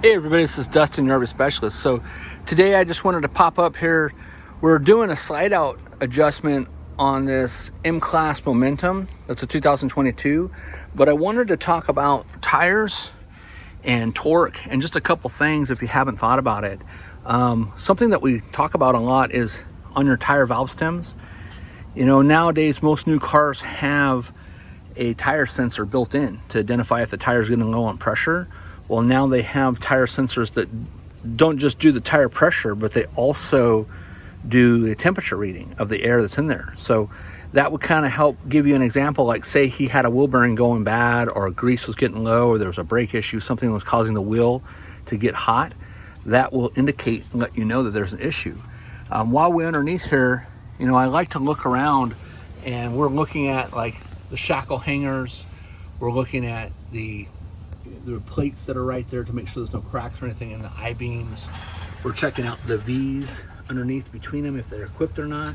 Hey everybody, this is Dustin, your RV specialist. So today I just wanted to pop up here. We're doing a slide out adjustment on this M-Class Momentum. That's a 2022. But I wanted to talk about tires and torque and just a couple things if you haven't thought about it. Something that we talk about a lot is on your tire valve stems. You know, nowadays most new cars have a tire sensor built in to identify if the tire is getting low on pressure. Well, now they have tire sensors that don't just do the tire pressure, but they also do a temperature reading of the air that's in there. So that would kind of help give you an example, like say he had a wheel bearing going bad, or grease was getting low, or there was a brake issue, something was causing the wheel to get hot. That will indicate and let you know that there's an issue. While we're underneath here, you know, I like to look around, and we're looking at like the shackle hangers. We're looking at the plates that are right there to make sure there's no cracks or anything in the I-beams. We're checking out the V's underneath between them, if they're equipped or not.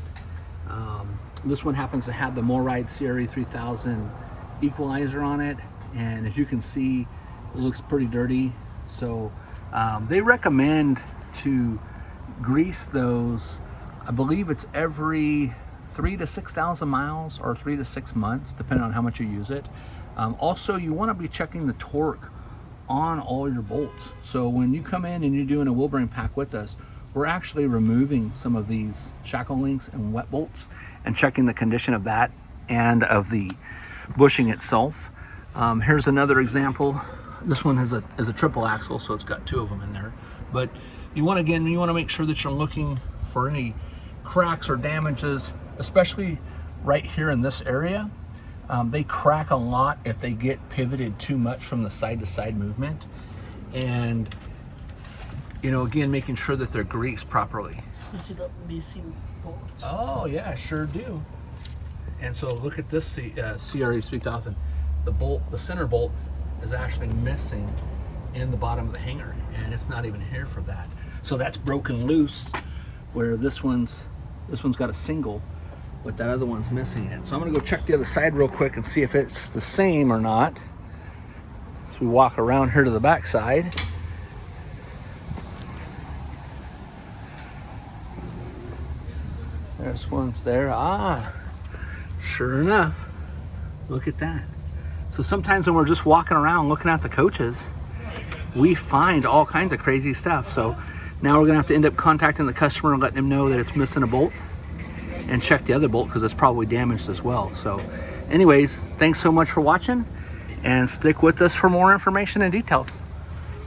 This one happens to have the Moride CRE3000 equalizer on it, and as you can see, it looks pretty dirty. So they recommend to grease those, I believe it's every 3,000 to 6,000 miles or 3 to 6 months, depending on how much you use it. Also, you want to be checking the torque on all your bolts. So when you come in and you're doing a wheel bearing pack with us, we're actually removing some of these shackle links and wet bolts and checking the condition of that and of the bushing itself. Here's another example. This one is a triple axle, so it's got two of them in there. But you want to make sure that you're looking for any cracks or damages, especially right here in this area. They crack a lot if they get pivoted too much from the side to side movement. And, you know, again, making sure that they're greased properly. Is it a missing bolt? Oh yeah, sure do. And so look at this CRE3000. The center bolt is actually missing in the bottom of the hanger, and it's not even here for that. So that's broken loose, where this one's got a single, but that other one's missing it. So I'm gonna go check the other side real quick and see if it's the same or not. So we walk around here to the back side. This one's there. Ah, sure enough. Look at that. So sometimes when we're just walking around looking at the coaches, we find all kinds of crazy stuff. So now we're gonna have to end up contacting the customer and letting them know that it's missing a bolt, and check the other bolt because it's probably damaged as well. So anyways, thanks so much for watching, and stick with us for more information and details.